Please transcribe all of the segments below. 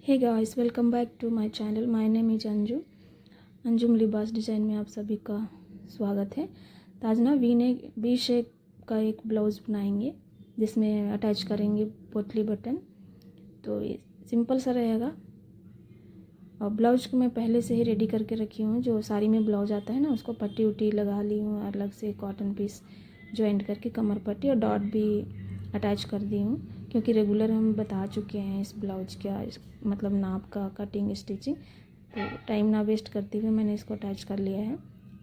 Hey guys, welcome back to my channel. My name is Anjum लिबास design में आप सभी का स्वागत है। तो आज ना वी शेप का एक ब्लाउज़ बनाएंगे जिसमें अटैच करेंगे पोटली बटन। तो ये सिंपल सा रहेगा और ब्लाउज को मैं पहले से ही रेडी करके रखी हूँ। जो साड़ी में ब्लाउज आता है ना, उसको पट्टी उट्टी लगा ली हूँ, अलग से कॉटन पीस ज्वाइंट करके कमर पट्टी और डॉट भी अटैच कर दी हूँ, क्योंकि रेगुलर हम बता चुके हैं इस ब्लाउज का मतलब नाप का, कटिंग स्टिचिंग। तो टाइम ना वेस्ट करते हुए मैंने इसको अटैच कर लिया है।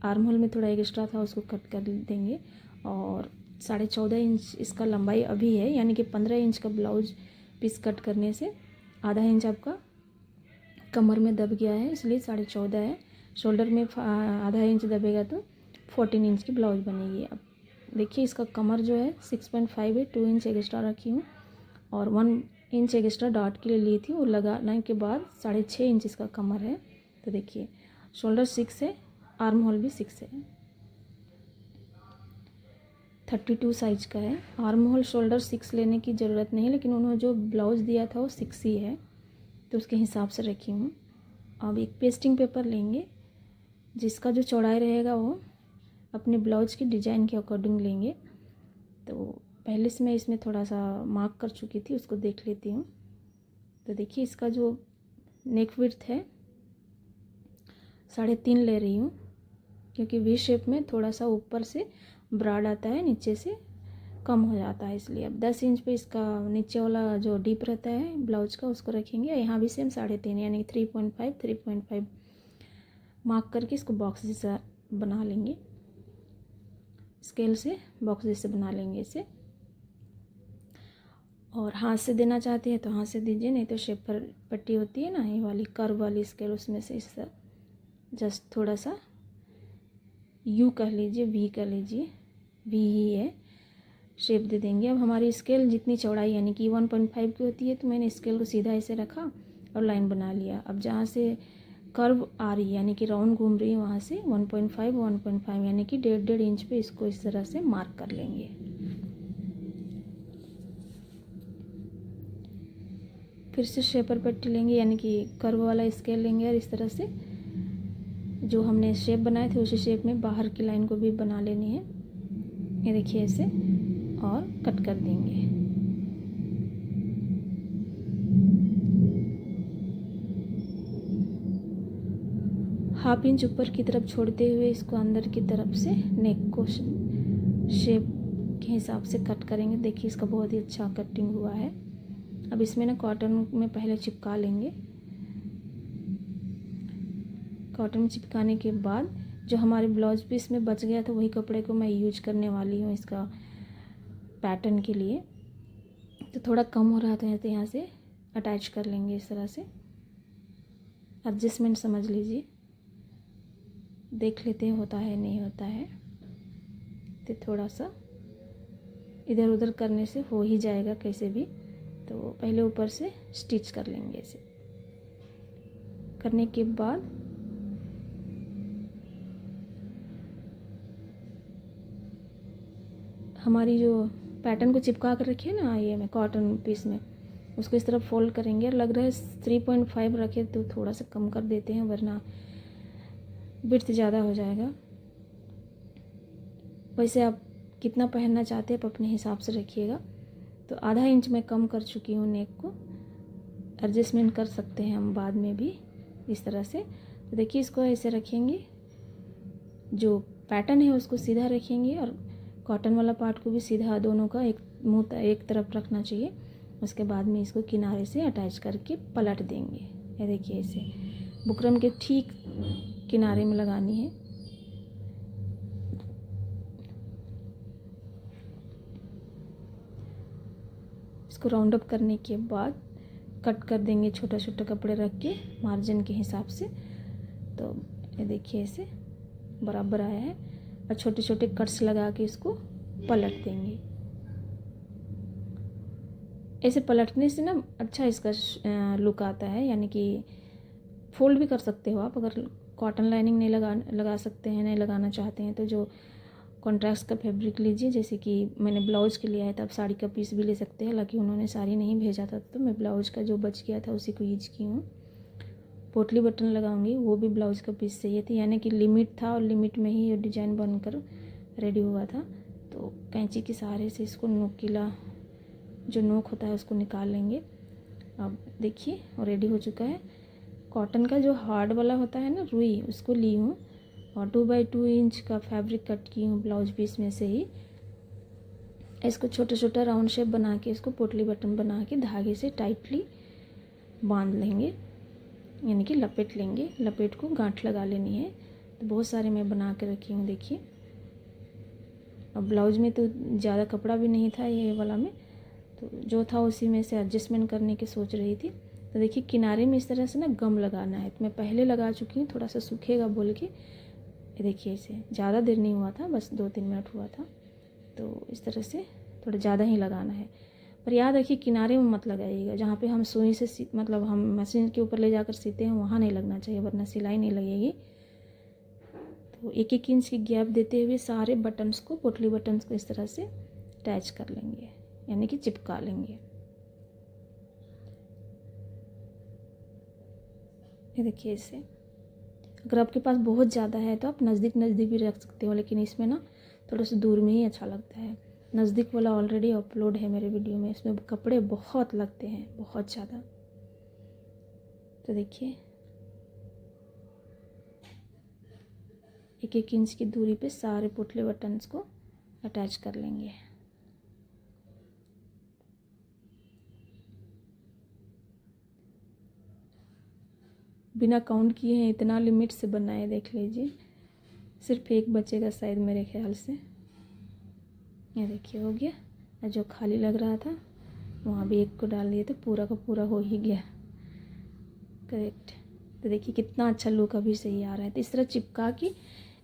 आर्म होल में थोड़ा एक्स्ट्रा था, उसको कट कर देंगे। और 14.5 इंच इसका लंबाई अभी है, यानी कि 15 इंच का ब्लाउज पीस कट करने से आधा इंच आपका कमर में दब गया है, इसलिए 14.5 है। शोल्डर में आधा इंच दबेगा तो 14 इंच की ब्लाउज बनेगी। अब देखिए, इसका कमर जो है 6.5 है, 2 इंच एक्स्ट्रा रखी हूँ और 1 इंच एक्स्ट्रा डॉट के लिए ली थी। वो लगाने के बाद 6.5 इंच इसका कमर है। तो देखिए, शोल्डर 6 है, आर्म होल भी 6 है, 32 साइज का है। आर्म होल शोल्डर 6 लेने की ज़रूरत नहीं है, लेकिन उन्होंने जो ब्लाउज़ दिया था वो 6 ही है, तो उसके हिसाब से रखी हूँ। अब एक पेस्टिंग पेपर लेंगे, जिसका जो चौड़ाई रहेगा वो अपने ब्लाउज की डिज़ाइन के अकॉर्डिंग लेंगे। तो पहले से मैं इसमें थोड़ा सा मार्क कर चुकी थी, उसको देख लेती हूँ। तो देखिए, इसका जो नेक विड्थ है 3.5 ले रही हूँ, क्योंकि वी शेप में थोड़ा सा ऊपर से ब्राड आता है, नीचे से कम हो जाता है, इसलिए अब 10 इंच पे इसका नीचे वाला जो डीप रहता है ब्लाउज का उसको रखेंगे। यहाँ भी सेम 3.5 यानी 3.5 मार्क करके इसको बॉक्स जैसा बना लेंगे। स्केल से बॉक्स जैसे बना लेंगे इसे। और हाथ से देना चाहते हैं तो हाथ से दीजिए, नहीं तो शेप पर पट्टी होती है ना, ये वाली कर्व वाली स्केल, उसमें से इस जस्ट थोड़ा सा यू कह लीजिए, वी कह लीजिए, वी ही है, शेप दे देंगे। अब हमारी स्केल जितनी चौड़ाई यानी कि 1.5 की होती है, तो मैंने स्केल को सीधा ऐसे रखा और लाइन बना लिया। अब जहाँ से कर्व आ रही है यानी कि राउंड घूम रही है, वहाँ से 1.5 यानी कि 1.5 इंच पे इसको इस तरह से मार्क कर लेंगे। फिर से शेपर पट्टी लेंगे, यानी कि कर्व वाला स्केल लेंगे और इस तरह से जो हमने शेप बनाए थे उसी शेप में बाहर की लाइन को भी बना लेनी है। ये देखिए ऐसे, और कट कर देंगे। हाफ इंच ऊपर की तरफ छोड़ते हुए इसको अंदर की तरफ से नेक को शेप के हिसाब से कट करेंगे। देखिए, इसका बहुत ही अच्छा कटिंग हुआ है। अब इसमें ना कॉटन में पहले चिपका लेंगे। कॉटन में चिपकाने के बाद जो हमारे ब्लाउज पीस में बच गया था, वही कपड़े को मैं यूज करने वाली हूँ इसका पैटर्न के लिए। तो थोड़ा कम हो रहा था तो यहाँ से अटैच कर लेंगे इस तरह से। एडजस्टमेंट समझ लीजिए, देख लेते हैं होता है नहीं होता है। तो थोड़ा सा इधर उधर करने से हो ही जाएगा कैसे भी। तो पहले ऊपर से स्टिच कर लेंगे इसे। करने के बाद हमारी जो पैटर्न को चिपका कर रखी है ना, ये मैं कॉटन पीस में, उसको इस तरफ फोल्ड करेंगे। और लग रहा है 3.5 रखे तो थोड़ा सा कम कर देते हैं, वरना विड्थ ज़्यादा हो जाएगा। वैसे आप कितना पहनना चाहते हैं आप अपने हिसाब से रखिएगा। तो आधा इंच मैं कम कर चुकी हूँ, नेक को एडजस्टमेंट कर सकते हैं हम बाद में भी इस तरह से। तो देखिए, इसको ऐसे रखेंगे, जो पैटर्न है उसको सीधा रखेंगे और कॉटन वाला पार्ट को भी सीधा, दोनों का एक मुंह एक तरफ रखना चाहिए। उसके बाद में इसको किनारे से अटैच करके पलट देंगे। ये देखिए, ऐसे बुकरम के ठीक किनारे में लगानी है। इसको राउंड अप करने के बाद कट कर देंगे, छोटा छोटा कपड़े रख के मार्जिन के हिसाब से। तो ये देखिए, ऐसे बराबर आया है और छोटे छोटे कट्स लगा के इसको पलट देंगे। ऐसे पलटने से ना अच्छा इसका लुक आता है, यानी कि फोल्ड भी कर सकते हो आप। अगर कॉटन लाइनिंग नहीं लगा सकते हैं, नहीं लगाना चाहते हैं, तो जो कॉन्ट्रास्ट का फैब्रिक लीजिए, जैसे कि मैंने ब्लाउज़ के लिए आया था, आप साड़ी का पीस भी ले सकते हैं। हालांकि उन्होंने साड़ी नहीं भेजा था तो मैं ब्लाउज़ का जो बच गया था उसी को यूज की हूँ। पोटली बटन लगाऊंगी, वो भी ब्लाउज़ का पीस चाहिए थी, यानी कि लिमिट था और लिमिट में ही ये डिज़ाइन बनकर रेडी हुआ था। तो कैंची के सहारे से इसको नोकीला जो नोक होता है उसको निकाल लेंगे। अब देखिए रेडी हो चुका है। कॉटन का जो हार्ड वाला होता है ना रुई, उसको ली हूँ और 2x2 इंच का फैब्रिक कट की हूँ ब्लाउज पीस में से ही। इसको छोटा छोटा राउंड शेप बना के इसको पोटली बटन बना के धागे से टाइटली बांध लेंगे, यानी कि लपेट लेंगे। लपेट को गांठ लगा लेनी है। तो बहुत सारे मैं बना के रखी हूँ देखिए। अब ब्लाउज में तो ज़्यादा कपड़ा भी नहीं था ये वाला में, तो जो था उसी में से एडजस्टमेंट करने की सोच रही थी। तो देखिए किनारे में इस तरह से ना गम लगाना है। तो मैं पहले लगा चुकी हूँ, थोड़ा सा सूखेगा बोल के। ये देखिए इसे ज़्यादा देर नहीं हुआ था, बस 2-3 मिनट हुआ था। तो इस तरह से थोड़ा ज़्यादा ही लगाना है। पर याद रखिए किनारे में मत लगाइएगा, जहाँ पे हम सुई से मतलब हम मशीन के ऊपर ले जाकर सीते हैं वहाँ नहीं लगना चाहिए, वरना सिलाई नहीं लगेगी। तो 1-1 इंच की गैप देते हुए सारे बटन्स को, पोटली बटन्स को इस तरह से अटैच कर लेंगे, यानी कि चिपका लेंगे। ये देखिए इसे। अगर आपके पास बहुत ज़्यादा है तो आप नज़दीक नज़दीक भी रख सकते हो, लेकिन इसमें ना थोड़ा सा दूर में ही अच्छा लगता है। नज़दीक वाला ऑलरेडी अपलोड है मेरे वीडियो में, इसमें कपड़े बहुत लगते हैं, बहुत ज़्यादा। तो देखिए 1-1 इंच की दूरी पे सारे पोटली बटन्स को अटैच कर लेंगे। बिना काउंट किए हैं इतना लिमिट से बनाए, देख लीजिए। सिर्फ एक बचेगा शायद मेरे ख्याल से। ये देखिए हो गया। और जो खाली लग रहा था वहाँ भी एक को डाल दिए तो पूरा का पूरा हो ही गया। करेक्ट। तो देखिए कितना अच्छा लुक अभी से ही आ रहा है। तो इस तरह चिपका के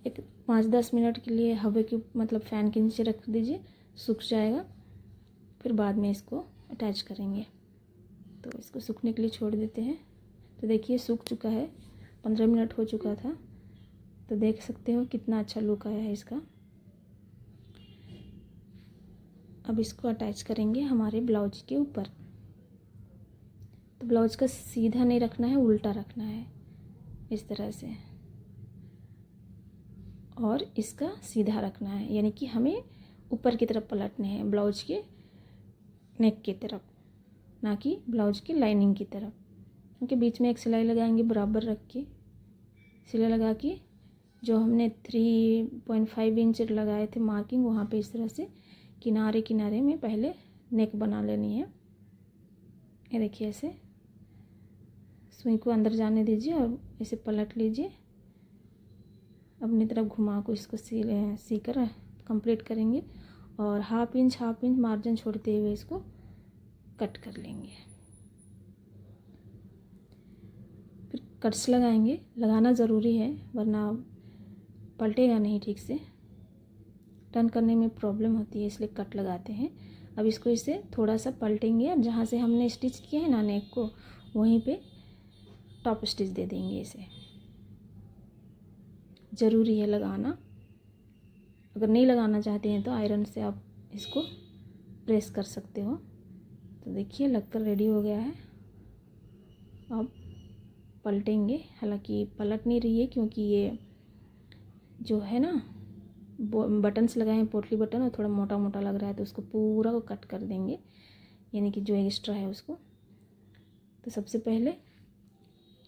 एक 5-10 मिनट के लिए हवा के मतलब फ़ैन के नीचे रख दीजिए, सूख जाएगा। फिर बाद में इसको अटैच करेंगे। तो इसको सूखने के लिए छोड़ देते हैं। तो देखिए सूख चुका है, 15 मिनट हो चुका था। तो देख सकते हो कितना अच्छा लुक आया है इसका। अब इसको अटैच करेंगे हमारे ब्लाउज के ऊपर। तो ब्लाउज का सीधा नहीं रखना है, उल्टा रखना है इस तरह से, और इसका सीधा रखना है, यानी कि हमें ऊपर की तरफ पलटने हैं, ब्लाउज के नेक की तरफ, ना कि ब्लाउज की लाइनिंग की तरफ। क्योंकि बीच में एक सिलाई लगाएंगे बराबर रख के। सिलाई लगा के जो हमने 3.5 इंच लगाए थे मार्किंग, वहाँ पे इस तरह से किनारे किनारे में पहले नेक बना लेनी है। ये देखिए ऐसे सुई को अंदर जाने दीजिए और इसे पलट लीजिए। अपनी तरफ घुमा को इसको सी कर कंप्लीट करेंगे और हाफ इंच मार्जिन छोड़ते हुए इसको कट कर लेंगे। फिर कट्स लगाएंगे, लगाना ज़रूरी है वरना पलटेगा नहीं ठीक से, टर्न करने में प्रॉब्लम होती है, इसलिए कट लगाते हैं। अब इसको इसे थोड़ा सा पलटेंगे और जहाँ से हमने स्टिच किया है ना नेक को, वहीं पे टॉप स्टिच दे देंगे। इसे ज़रूरी है लगाना। अगर नहीं लगाना चाहते हैं तो आयरन से आप इसको प्रेस कर सकते हो। तो देखिए लगकर रेडी हो गया है। अब पलटेंगे, हालांकि पलट नहीं रही है क्योंकि ये जो है ना बटन्स लगाए हैं पोटली बटन, और थोड़ा मोटा मोटा लग रहा है, तो उसको पूरा को कट कर देंगे, यानी कि जो एक्स्ट्रा है उसको। तो सबसे पहले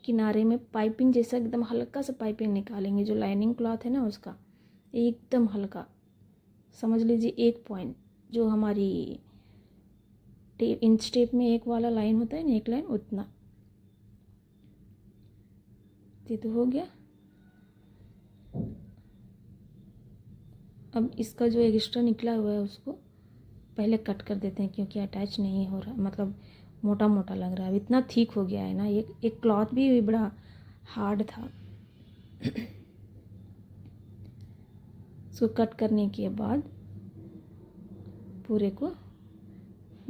किनारे में पाइपिंग जैसा एकदम हल्का सा पाइपिंग निकालेंगे, जो लाइनिंग क्लॉथ है ना उसका एकदम हल्का, समझ लीजिए 1 पॉइंट, जो हमारी इंच टेप में एक वाला लाइन होता है ना, एक लाइन उतना। ये तो हो गया। अब इसका जो एक्स्ट्रा निकला हुआ है उसको पहले कट कर देते हैं, क्योंकि अटैच नहीं हो रहा, मतलब मोटा मोटा लग रहा है। अब इतना थिक हो गया है ना, एक क्लॉथ भी बड़ा हार्ड था। इसको कट करने के बाद पूरे को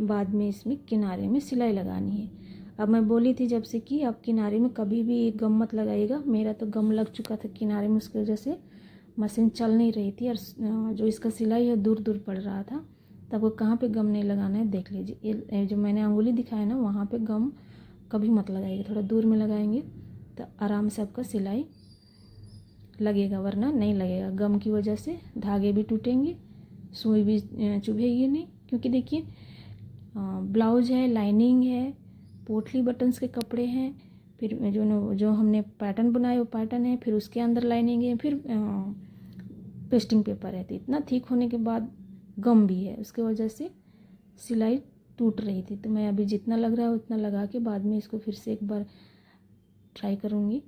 बाद में इसमें किनारे में सिलाई लगानी है। अब मैं बोली थी जब से कि आप किनारे में कभी भी गम मत लगाइएगा। मेरा तो गम लग चुका था किनारे में, उसकी वजह से मशीन चल नहीं रही थी और जो इसका सिलाई है दूर दूर पड़ रहा था। तो आपको कहाँ पे गम नहीं लगाना है देख लीजिए। ये जो मैंने अंगुली दिखाया ना वहाँ पे गम कभी मत लगाइए, थोड़ा दूर में लगाएंगे तो आराम से आपका सिलाई लगेगा, वरना नहीं लगेगा। गम की वजह से धागे भी टूटेंगे, सुई भी चुभेगी नहीं। क्योंकि देखिए ब्लाउज है, लाइनिंग है, पोटली बटन्स के कपड़े हैं, फिर जो हमने पैटर्न बनाया वो पैटर्न है, फिर उसके अंदर लाइनिंग है, फिर पेस्टिंग पेपर है। तो इतना थिक होने के बाद गम भी है, उसके वजह से सिलाई टूट रही थी। तो मैं अभी जितना लग रहा है उतना लगा के बाद में इसको फिर से एक बार ट्राई करूँगी।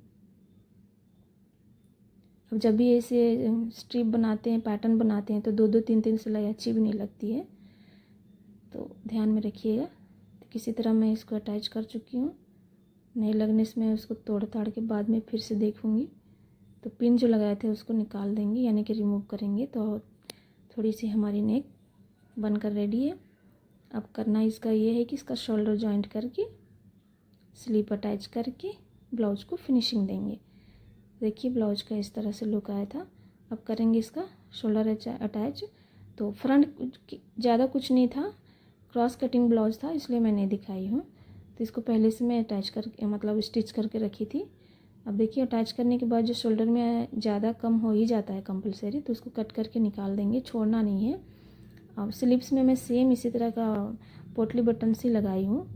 अब जब भी ऐसे स्ट्रिप बनाते हैं, पैटर्न बनाते हैं, तो 2-2 3-3 सिलाई अच्छी भी नहीं लगती है, तो ध्यान में रखिएगा। तो किसी तरह मैं इसको अटैच कर चुकी हूँ। नहीं लगने से मैं उसको तोड़ ताड़ के बाद में फिर से देखूँगी। तो पिन जो लगाए थे उसको निकाल देंगे, यानी कि रिमूव करेंगे, तो थोड़ी सी हमारी नेक बनकर रेडी है। अब करना इसका ये है कि इसका शोल्डर जॉइंट करके स्लीप अटैच करके ब्लाउज को फिनिशिंग देंगे। देखिए ब्लाउज का इस तरह से लुक आया था। अब करेंगे इसका शोल्डर अटैच। तो फ्रंट ज़्यादा कुछ नहीं था, क्रॉस कटिंग ब्लाउज था, इसलिए मैं नहीं दिखाई हूँ। तो इसको पहले से मैं अटैच कर मतलब स्टिच करके रखी थी। अब देखिए अटैच करने के बाद जो शोल्डर में ज़्यादा कम हो ही जाता है कंपलसरी, तो उसको कट करके निकाल देंगे, छोड़ना नहीं है। अब स्लीव्स में मैं सेम इसी तरह का पोटली बटन से लगाई हूँ।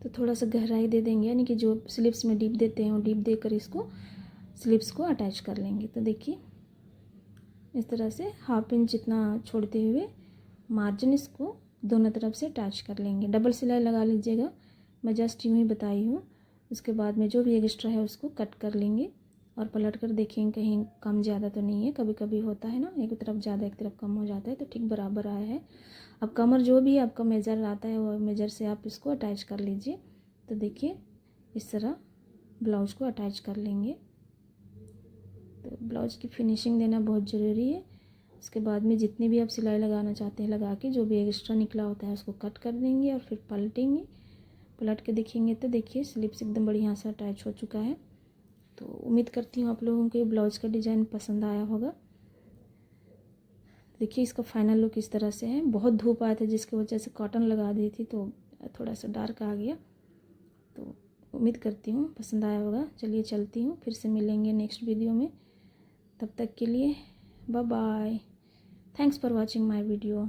तो थोड़ा सा गहराई दे देंगे, यानी कि जो स्लीव्स में डीप देते हैं वो डीप देकर इसको स्लीव्स को अटैच कर लेंगे। तो देखिए इस तरह से 1/2 इंच जितना छोड़ते हुए मार्जिन इसको दोनों तरफ से अटैच कर लेंगे। डबल सिलाई लगा लीजिएगा, मैं जस्ट यूँ ही बताई हूँ। उसके बाद में जो भी एक्स्ट्रा है उसको कट कर लेंगे और पलट कर देखेंगे कहीं कम ज़्यादा तो नहीं है। कभी कभी होता है ना, एक तरफ ज़्यादा एक तरफ कम हो जाता है, तो ठीक बराबर आया है। अब कमर जो भी आपका मेज़र आता है वो मेज़र से आप इसको अटैच कर लीजिए। तो देखिए इस तरह ब्लाउज को अटैच कर लेंगे। तो ब्लाउज की फिनिशिंग देना बहुत ज़रूरी है। उसके बाद में जितनी भी आप सिलाई लगाना चाहते हैं लगा के जो भी एक्स्ट्रा निकला होता है उसको कट कर देंगे और फिर पलटेंगे। पलट के देखेंगे तो देखिए स्लिप्स एकदम बढ़िया से अटैच हो चुका है। तो उम्मीद करती हूँ आप लोगों को ब्लाउज का डिज़ाइन पसंद आया होगा। देखिए इसका फाइनल लुक इस तरह से है। बहुत धूप आया था जिसकी वजह से कॉटन लगा दी थी तो थोड़ा सा डार्क आ गया। तो उम्मीद करती हूँ पसंद आया होगा। चलिए चलती हूँ, फिर से मिलेंगे नेक्स्ट वीडियो में। तब तक के लिए bye bye. Thanks for watching my video.